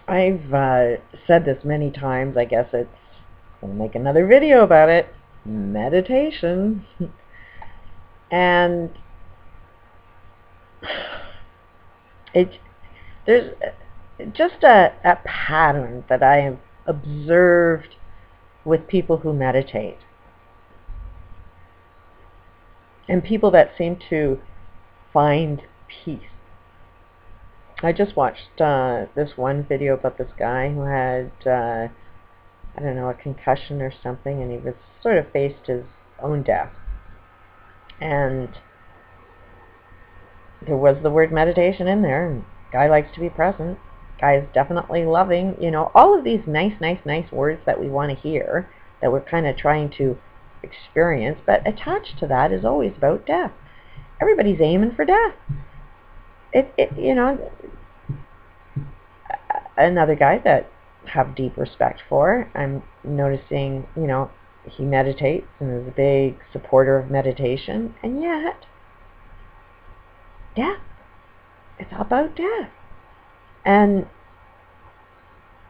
I've said this many times. I guess I'll make another video about it. Meditation. And it's there's just a pattern that I have observed with people who meditate and people that seem to find peace. I just watched this one video about this guy who had, I don't know, a concussion or something, and he was sort of faced his own death. And there was the word meditation in there, and guy likes to be present. Guy is definitely loving, all of these nice words that we want to hear, that we're kind of trying to experience, but attached to that is always about death. Everybody's aiming for death. Another guy that I have deep respect for, I'm noticing, he meditates and is a big supporter of meditation, and yet death, it's all about death. And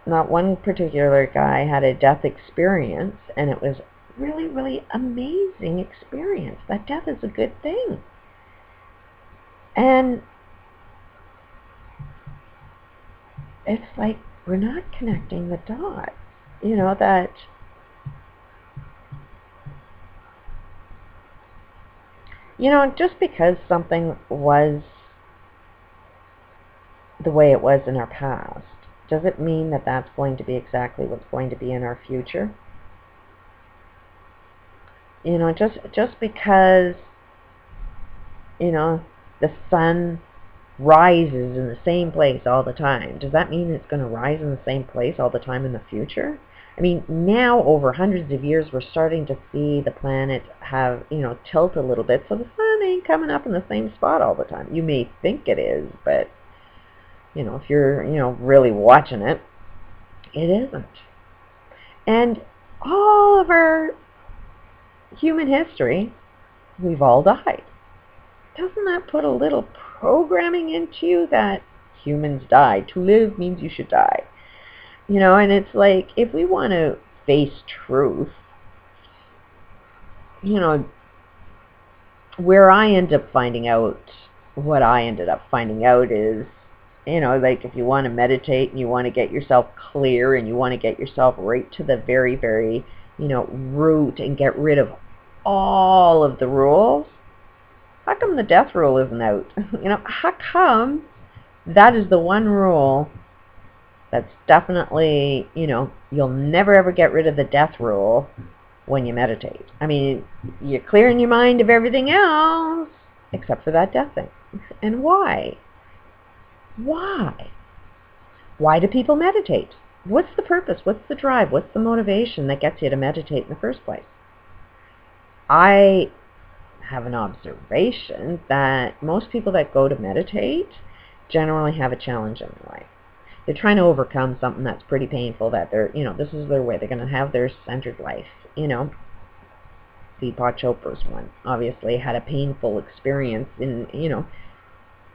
not one particular guy had a death experience, and it was really amazing experience. That death is a good thing. And it's like we're not connecting the dots, that just because something was the way it was in our past, does it mean that that's going to be exactly what's going to be in our future? Just because, the sun rises in the same place all the time, does that mean it's going to rise in the same place all the time in the future? I mean, now over hundreds of years, we're starting to see the planet have, tilt a little bit, so the sun ain't coming up in the same spot all the time. You may think it is, but, if you're, really watching it, it isn't. And all of our human history, we've all died. Doesn't that put a little programming into you that humans die? To live means you should die. And it's like, if we want to face truth, where I end up finding out, what I ended up finding out is, like if you want to meditate and you want to get yourself clear and you want to get yourself right to the very, very, root and get rid of all of the rules, how come the death rule isn't out? How come that is the one rule that's definitely, you'll never ever get rid of the death rule when you meditate. I mean, you're clearing your mind of everything else except for that death thing. And why? Why? Why do people meditate? What's the purpose? What's the drive? What's the motivation that gets you to meditate in the first place? I have an observation that most people that go to meditate generally have a challenge in their life. They're trying to overcome something that's pretty painful, that they're, this is their way. They're going to have their centered life, Deepak Chopra's one obviously had a painful experience in,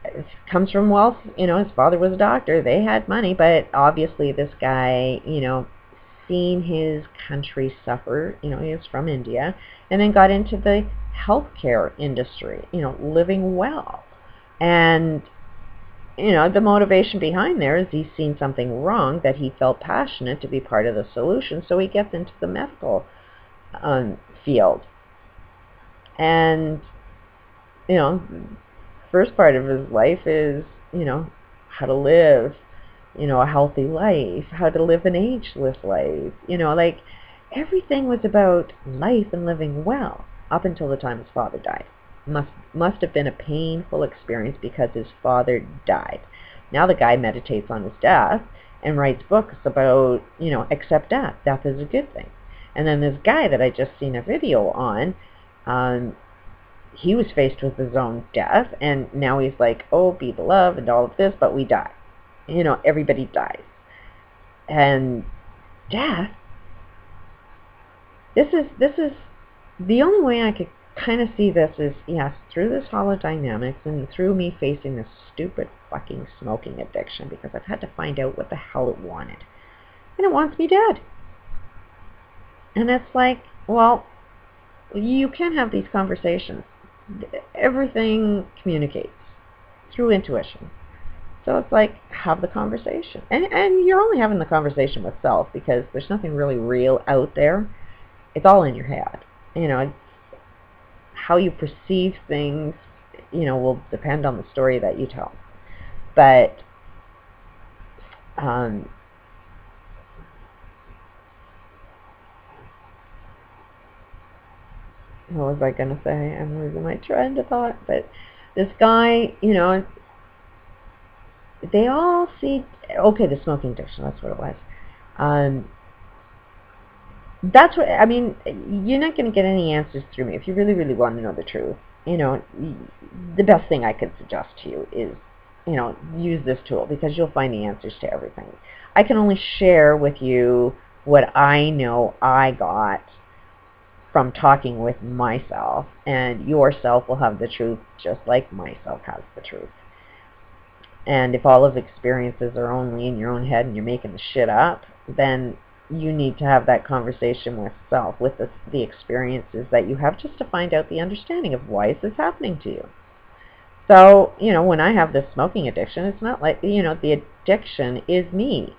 it comes from wealth, his father was a doctor, they had money, but obviously this guy, seen his country suffer, he was from India, and then got into the healthcare industry, living well. And the motivation behind there is he's seen something wrong that he felt passionate to be part of the solution, so he gets into the medical field. And, first part of his life is, how to live, a healthy life, how to live an ageless life, like everything was about life and living well up until the time his father died. Must have been a painful experience because his father died. Now the guy meditates on his death and writes books about, accept death. Death is a good thing. And then this guy that I just seen a video on, he was faced with his own death, and now he's like, oh, be beloved and all of this, but we die. Everybody dies. And death, this is the only way I could kind of see this as, yes, through this holodynamics and through me facing this stupid fucking smoking addiction, because I've had to find out what the hell it wanted. And it wants me dead. And it's like, well, you can have these conversations. Everything communicates through intuition. So it's like, have the conversation. And you're only having the conversation with self, because there's nothing really real out there. It's all in your head. You know, how you perceive things, you know, will depend on the story that you tell. But what was I going to say? I'm losing my train of thought. But this guy, you know, they all see, okay, the smoking addiction, that's what it was. That's what, I mean, you're not going to get any answers through me. If you really, really want to know the truth, you know, the best thing I could suggest to you is, you know, use this tool, because you'll find the answers to everything. I can only share with you what I know I got from talking with myself, and yourself will have the truth just like myself has the truth. And if all of the experiences are only in your own head and you're making the shit up, then you need to have that conversation with self, with the experiences that you have, just to find out the understanding of why is this happening to you. So, you know, when I have this smoking addiction, it's not like, you know, the addiction is me.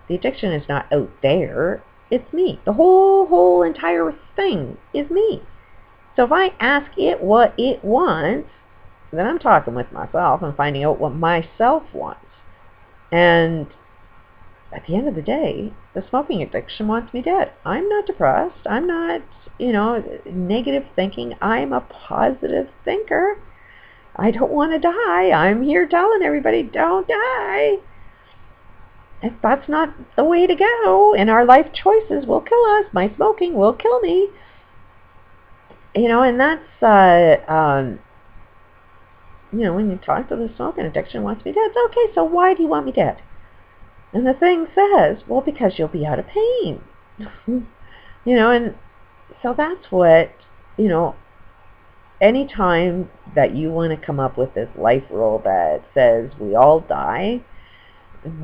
The addiction is not out there. It's me. The whole entire thing is me. So if I ask it what it wants, then I'm talking with myself and finding out what myself wants. And at the end of the day, the smoking addiction wants me dead. I'm not depressed. I'm not, you know, negative thinking. I'm a positive thinker. I don't want to die. I'm here telling everybody, don't die. If that's not the way to go, and our life choices will kill us, my smoking will kill me. You know, and that's, you know, when you talk to the smoking addiction wants me dead, it's okay, so why do you want me dead? And the thing says, well, because you'll be out of pain. You know, and so that's what, you know, anytime that you want to come up with this life rule that says we all die,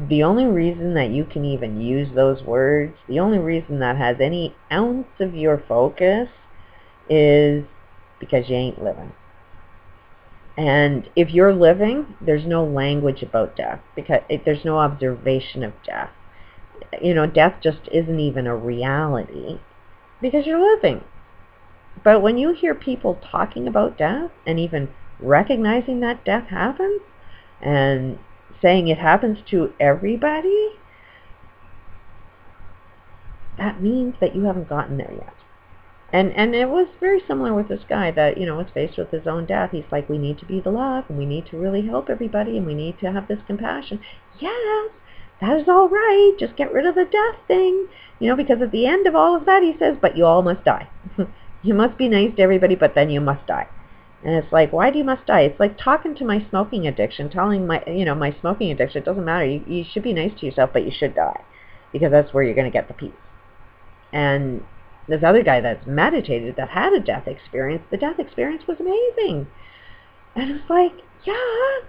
the only reason that you can even use those words, the only reason that has any ounce of your focus is because you ain't living. And if you're living, there's no language about death, because there's no observation of death. You know, death just isn't even a reality because you're living. But when you hear people talking about death and even recognizing that death happens and saying it happens to everybody, that means that you haven't gotten there yet. And it was very similar with this guy that, you know, was faced with his own death. He's like, we need to be the love, and we need to really help everybody, and we need to have this compassion. Yes, that is all right. Just get rid of the death thing. You know, because at the end of all of that, he says, but you all must die. You must be nice to everybody, but then you must die. And it's like, why do you must die? It's like talking to my smoking addiction, telling my, you know, my smoking addiction, it doesn't matter. You should be nice to yourself, but you should die, because that's where you're going to get the peace. And this other guy that's meditated, that had a death experience, the death experience was amazing. And it's like, yeah,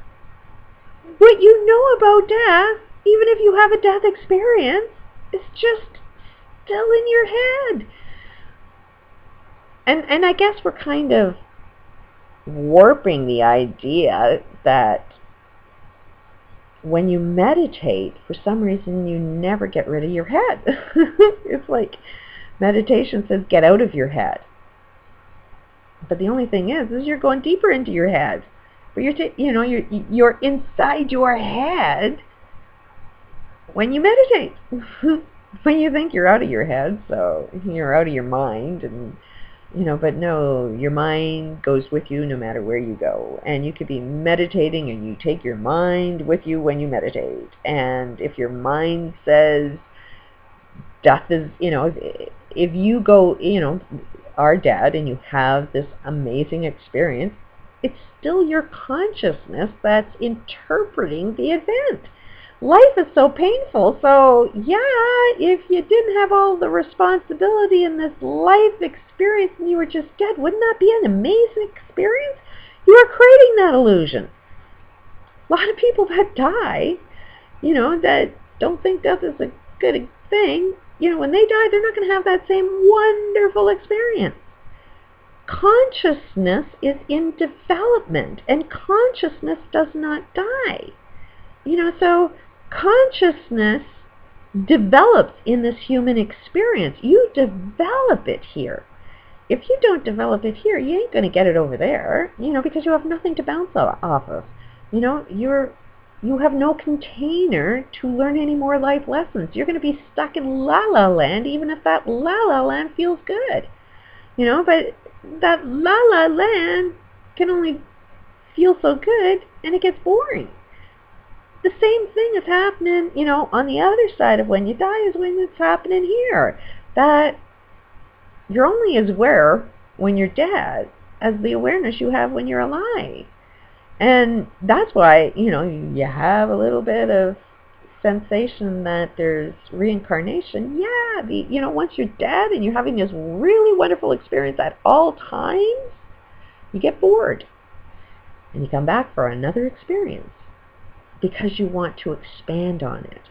what you know about death, even if you have a death experience, is just still in your head. And I guess we're kind of warping the idea that when you meditate, for some reason you never get rid of your head. It's like meditation says get out of your head. But the only thing is you're going deeper into your head. But you're inside your head when you meditate. When you think you're out of your head, so you're out of your mind, and you know, but no, your mind goes with you no matter where you go. And you could be meditating and you take your mind with you when you meditate. And if your mind says death is, you know, if you go, you know, are dead and you have this amazing experience, it's still your consciousness that's interpreting the event. life is so painful. So yeah, if you didn't have all the responsibility in this life experience and you were just dead, wouldn't that be an amazing experience? You are creating that illusion. A lot of people that die, that don't think death is a good thing, when they die, they're not going to have that same wonderful experience. Consciousness is in development, and consciousness does not die. So consciousness develops in this human experience. You develop it here. If you don't develop it here, you ain't going to get it over there, because you have nothing to bounce off of. You have no container to learn any more life lessons. You're going to be stuck in la-la land, even if that la-la land feels good. But that la-la land can only feel so good, and it gets boring. The same thing is happening, on the other side of when you die is when it's happening here. That you're only as aware when you're dead as the awareness you have when you're alive. And that's why, you have a little bit of sensation that there's reincarnation. Yeah, once you're dead and you're having this really wonderful experience at all times, you get bored. And you come back for another experience because you want to expand on it.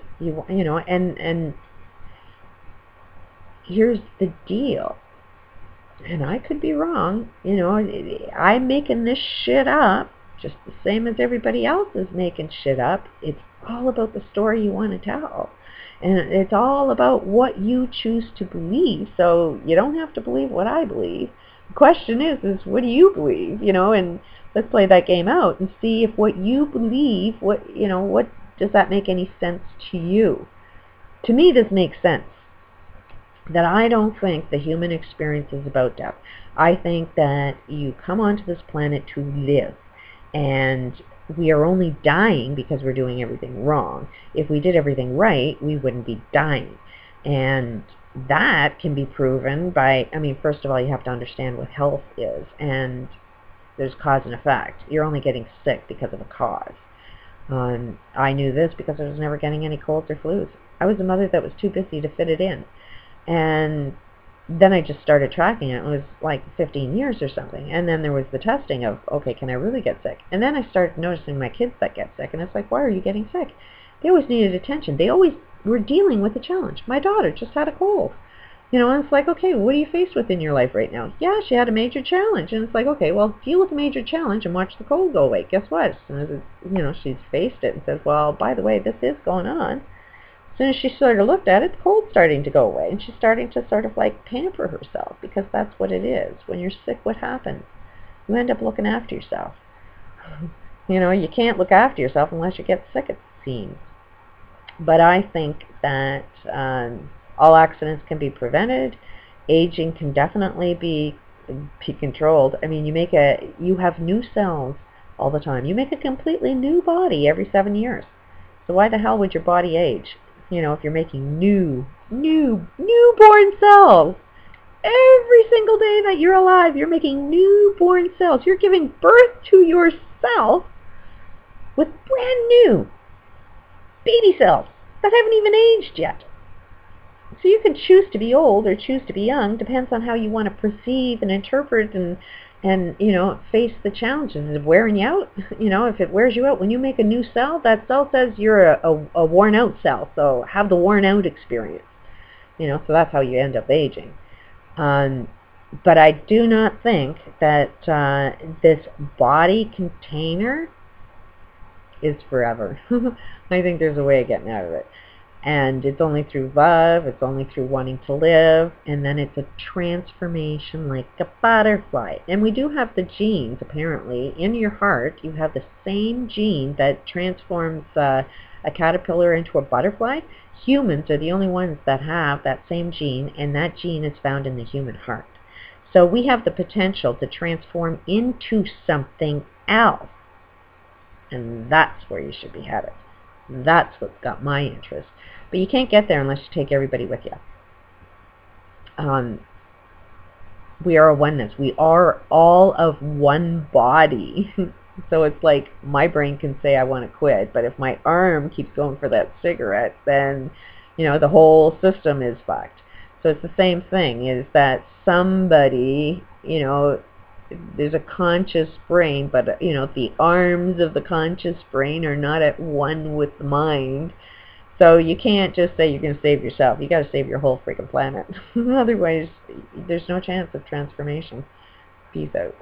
And here's the deal. And I could be wrong. I'm making this shit up just the same as everybody else is making shit up. It's all about the story you want to tell. And it's all about what you choose to believe. So you don't have to believe what I believe. The question is what do you believe? And let's play that game out and see if what you believe, what does that make any sense to you? To me, this makes sense. That I don't think the human experience is about death. I think that you come onto this planet to live. And we are only dying because we're doing everything wrong. If we did everything right, we wouldn't be dying. And that can be proven by, first of all, you have to understand what health is. And there's cause and effect. You're only getting sick because of a cause. I knew this because I was never getting any colds or flus. I was a mother that was too busy to fit it in. And then I just started tracking it. It was like 15 years or something. And then there was the testing of, okay, can I really get sick? And then I started noticing my kids that get sick. And it's like, why are you getting sick? They always needed attention. They always were dealing with a challenge. My daughter just had a cold. And it's like, okay, what are you faced with in your life right now? Yeah, she had a major challenge. And it's like, okay, well, deal with the major challenge and watch the cold go away. Guess what? As soon as, she's faced it and says, well, by the way, this is going on. As soon as she sort of looked at it, the cold's starting to go away, and she's starting to sort of like pamper herself, because that's what it is. When you're sick, what happens? You end up looking after yourself. You can't look after yourself unless you get sick, it seems. But I think that all accidents can be prevented. Aging can definitely be controlled. You have new cells all the time. You make a completely new body every 7 years. So why the hell would your body age? If you're making newborn cells. Every single day that you're alive, you're making newborn cells. You're giving birth to yourself with brand new baby cells that haven't even aged yet. So you can choose to be old or choose to be young, depends on how you want to perceive and interpret and face the challenges. Is it wearing you out? If it wears you out, when you make a new cell, that cell says you're a worn out cell. So have the worn out experience. So that's how you end up aging. But I do not think that this body container is forever. I think there's a way of getting out of it. And it's only through love, it's only through wanting to live, and then it's a transformation like a butterfly. And we do have the genes, apparently. In your heart, you have the same gene that transforms a caterpillar into a butterfly. Humans are the only ones that have that same gene, and that gene is found in the human heart. So we have the potential to transform into something else. And that's where you should be headed. That's what's got my interest. But you can't get there unless you take everybody with you. We are a oneness. We are all of one body. So it's like my brain can say I want to quit, but if my arm keeps going for that cigarette, then, the whole system is fucked. So it's the same thing, is that somebody, there's a conscious brain, but, the arms of the conscious brain are not at one with the mind. So you can't just say you're going to save yourself. You got to save your whole freaking planet. Otherwise, there's no chance of transformation. Peace out.